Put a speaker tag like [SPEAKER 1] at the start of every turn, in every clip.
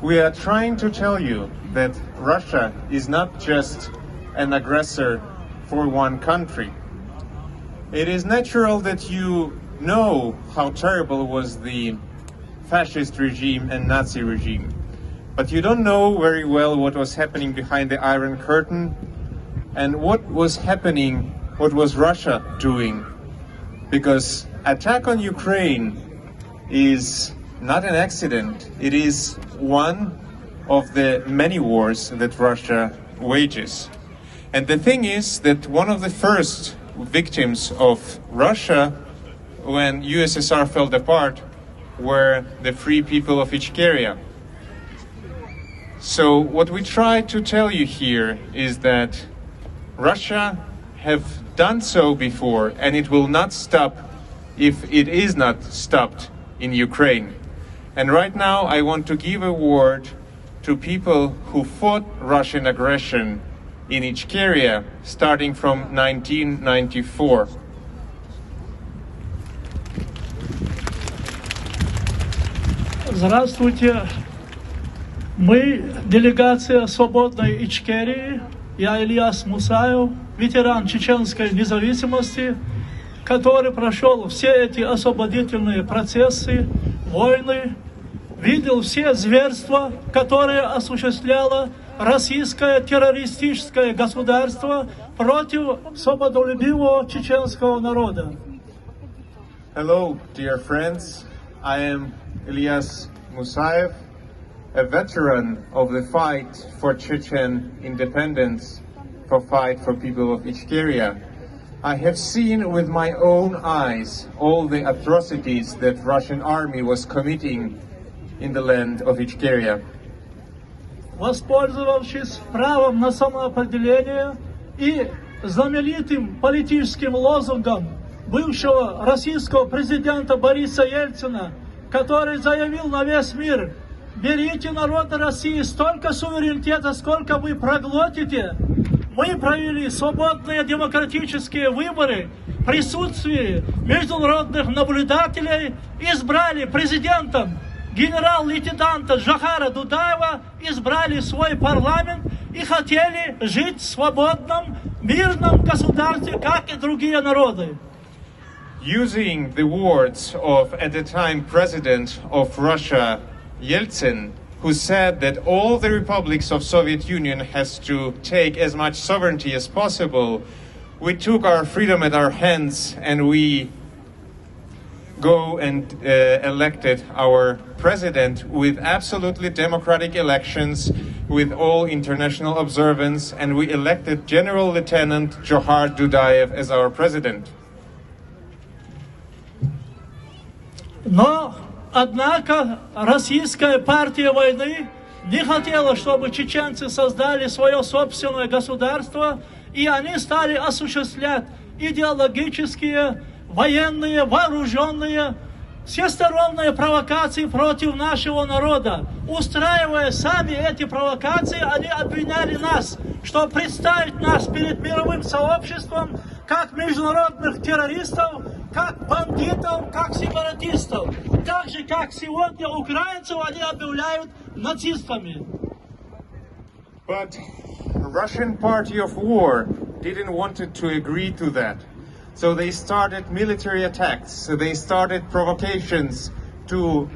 [SPEAKER 1] we are trying to tell you that Russia is not just an aggressor for one country. It is natural that you know how terrible was the fascist regime and Nazi regime, but you don't know very well what was happening behind the Iron Curtain and what was happening, what was Russia doing. Because attack on Ukraine is not an accident, it is one of the many wars that Russia wages. And the thing is that one of the first victims of Russia when USSR fell apart were the free people of Ichkeria. So what we try to tell you here is that Russia have done so before, and it will not stop if it is not stopped in Ukraine. And right now I want to give a word to people who fought Russian aggression in Ichkeria starting from 1994.
[SPEAKER 2] Здравствуйте. Мы делегация свободной Ичкерии. Я Ильяс Мусаев, ветеран чеченской независимости, который прошел все эти освободительные процессы, войны, видел все зверства, которые осуществляло российское террористическое государство против свободолюбивого чеченского народа.
[SPEAKER 1] Hello, dear friends. I am Ilyas Musayev, a veteran of the fight for Chechen independence, for fight for people of Ichkeria. I have seen with my own eyes all the atrocities that Russian army was committing in the land of Ichkeria.
[SPEAKER 2] Воспользовавшись правом на самоопределение и знаменитым политическим лозунгом бывшего российского президента Бориса Ельцина, который заявил на весь мир: берите, народы России, столько суверенитета, сколько вы проглотите. Мы провели свободные демократические выборы в присутствии международных наблюдателей, избрали президентом генерал-лейтенанта Жохара Дудаева, избрали свой парламент и хотели жить в свободном, мирном государстве, как и другие народы.
[SPEAKER 1] Using the words of, at the time, President of Russia, Yeltsin, who said that all the republics of Soviet Union has to take as much sovereignty as possible, we took our freedom at our hands and we go and elected our president with absolutely democratic elections, with all international observance, and we elected General Lieutenant Johar Dudayev as our president.
[SPEAKER 2] Но, однако, Российская партия войны не хотела, чтобы чеченцы создали свое собственное государство, и они стали осуществлять идеологические, военные, вооруженные, всесторонние провокации против нашего народа. Устраивая сами эти провокации, они обвиняли нас, что представить нас перед мировым сообществом как международных террористов, как бандитов, как сепаратистов. Так же, как сегодня украинцев они объявляют нацистами.
[SPEAKER 1] But Russian Party of War didn't want to agree to that. So they started military attacks, so they started provocations to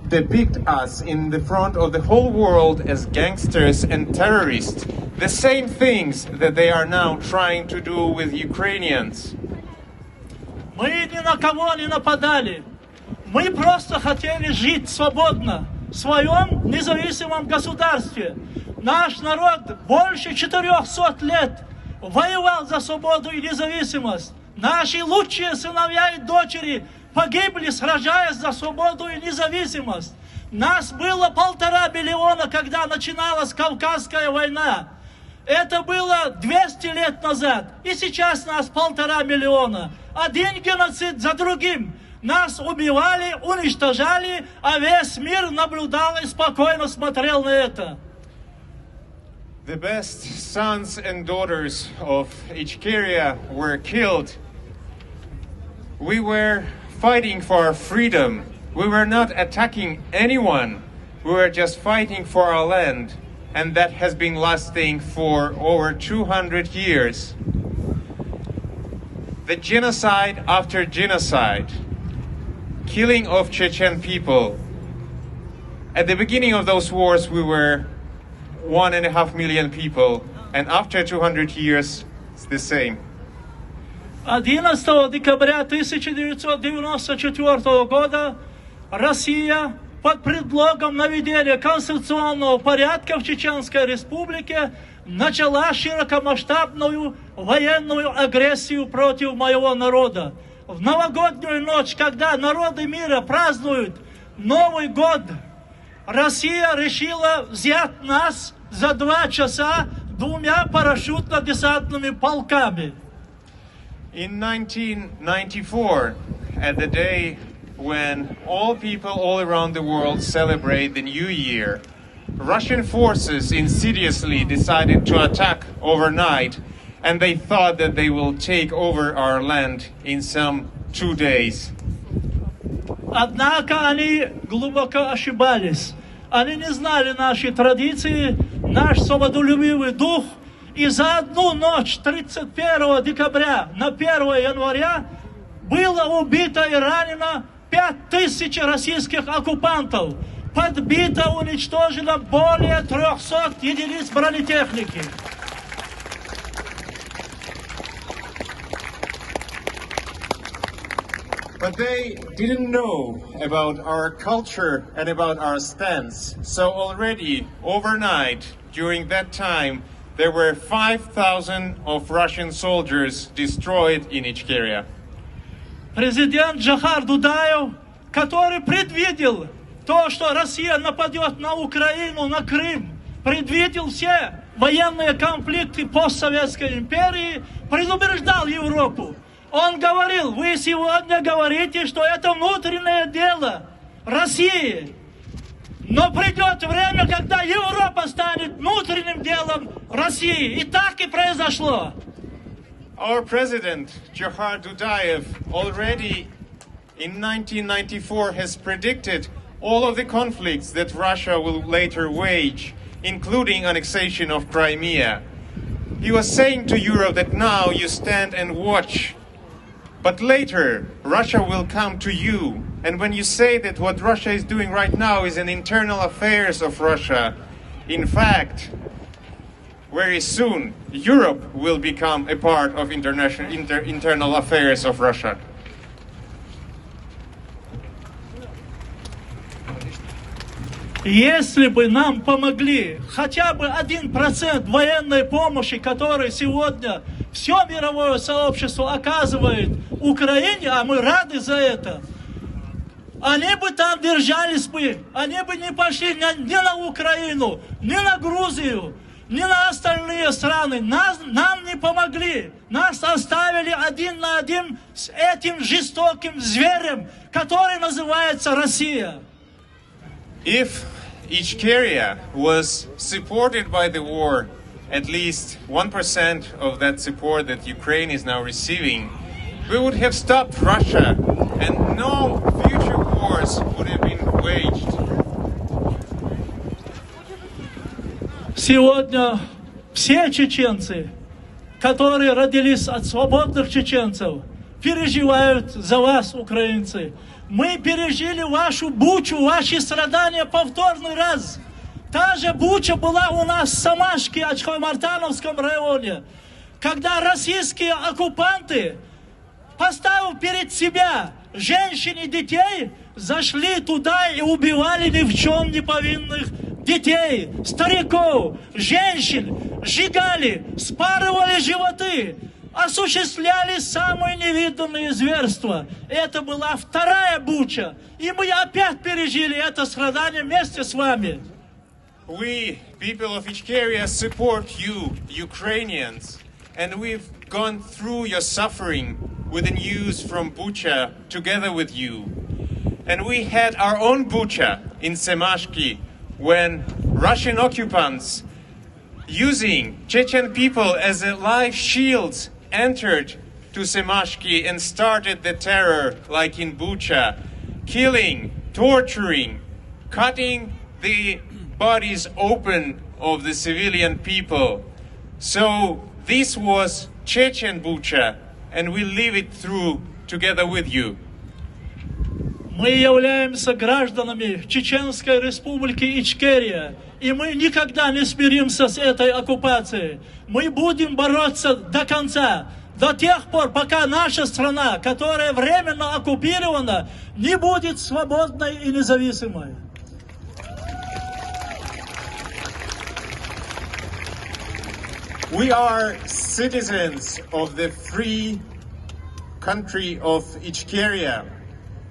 [SPEAKER 1] depict us in the front of the whole world as gangsters and terrorists. The same things that they are now trying to do with Ukrainians.
[SPEAKER 2] Мы ни на кого не нападали. Мы просто хотели жить свободно в своем независимом государстве. Наш народ больше 400 лет воевал за свободу и независимость. Наши лучшие сыновья и дочери погибли, сражаясь за свободу и независимость. Нас было 1,5 миллиона, когда начиналась Кавказская война. Это было 200 лет назад. И сейчас нас 1,5 миллиона. Один геноцид за другим. Нас убивали, уничтожали, а весь мир наблюдал и спокойно смотрел на это.
[SPEAKER 1] The best sons and daughters of Ichkeria were killed. We were fighting for our freedom. We were not attacking anyone. we were just fighting for our land, and that has been lasting for over 200 years. The genocide after genocide, killing of Chechen people. At the beginning of those wars, we were 1.5 million people, and after 200 years, it's the same.
[SPEAKER 2] 11 декабря 1994 года Россия под предлогом наведения конституционного порядка в Чеченской Республике начала широкомасштабную военную агрессию против моего народа. В новогоднюю ночь, когда народы мира празднуют Новый год, Россия решила взять нас за 2 часа 2 парашютно-десантными полками.
[SPEAKER 1] In 1994, at the day when all people all around the world celebrate the New Year, Russian forces insidiously decided to attack overnight, and they thought that they will take over our land in some 2 days.
[SPEAKER 2] Однако они глубоко ошибались. Они не знали наши традиции, наш свободолюбивый дух. И за одну ночь 31 декабря на 1 января было убито и ранено 5000 российских оккупантов. Подбито, уничтожено более 300 единиц бронетехники.
[SPEAKER 1] But they didn't know about our culture and about our stance. So already overnight, during that time, there were 5,000 of Russian soldiers destroyed in Ichkeria.
[SPEAKER 2] Президент Джохар Дудаев, который предвидел то, что Россия нападет на Украину, на Крым, предвидел все военные конфликты постсоветской империи, предупреждал Европу. Он говорил: вы сегодня говорите, что это внутреннее дело России. Но придет время, когда Европа станет внутренним делом России. И так и произошло.
[SPEAKER 1] Our president, Johar Dudayev, already in 1994 has predicted all of the conflicts that Russia will later wage, including annexation of Crimea. He was saying to Europe that now you stand and watch, but later Russia will come to you. And when you say that what Russia is doing right now is an internal affairs of Russia, in fact, very soon Europe will become a part of internal affairs of Russia.
[SPEAKER 2] Если бы нам помогли хотя бы 1% военной помощи, который сегодня все мировое сообщество оказывает Украине, а мы рады за это, они бы там держались бы, они бы не пошли ни на Украину, ни на Грузию, ни на остальные страны. Нам не помогли. Нас оставили 1 на 1 с этим жестоким зверем, который называется Россия.
[SPEAKER 1] If Ichkeria was supported by the war, at least 1% of that support that Ukraine is now receiving, we would have stopped Russia and no future wars would have been waged.
[SPEAKER 2] Сегодня все чеченцы, которые родились от свободных чеченцев, переживают за вас, украинцы. Мы пережили вашу бучу, ваши страдания повторный раз. Та же буча была у нас в Самашке, Ачхой-Мартановском районе, когда российские оккупанты, поставив перед себя женщин и детей, зашли туда и убивали ни в чем не повинных детей, стариков, женщин, сжигали, спарывали животы, осуществляли самые невиданные зверства. Это была вторая буча. И мы опять пережили это страдание вместе с вами.
[SPEAKER 1] We, people of Ichkeria, support you, Ukrainians, and we've gone through your suffering with the news from Bucha together with you. And we had our own Bucha in Semashki when Russian occupants, using Chechen people as a live shield, entered to Semashki and started the terror like in Bucha, killing, torturing, cutting the bodies open of the civilian people. So this was Chechen Bucha, and we live it through together with you.
[SPEAKER 2] Мы являемся гражданами Чеченской республики Ичкерия, и мы никогда не смиримся с этой оккупацией. Мы будем бороться до конца, до тех пор, пока наша страна, которая временно оккупирована, не будет свободной и независимой.
[SPEAKER 1] We are citizens of the free country of Ichkeria,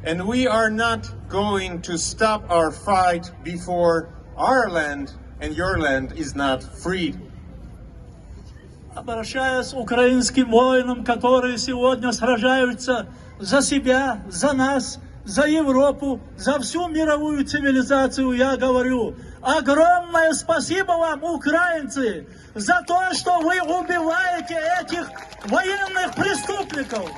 [SPEAKER 1] and we are not going to stop our fight before our land and your land is not freed.
[SPEAKER 2] Обращаясь к украинским воинам, которые сегодня сражаются за себя, за нас, за Европу, за всю мировую цивилизацию, я говорю: огромное спасибо вам, украинцы, за то, что вы убиваете этих военных преступников.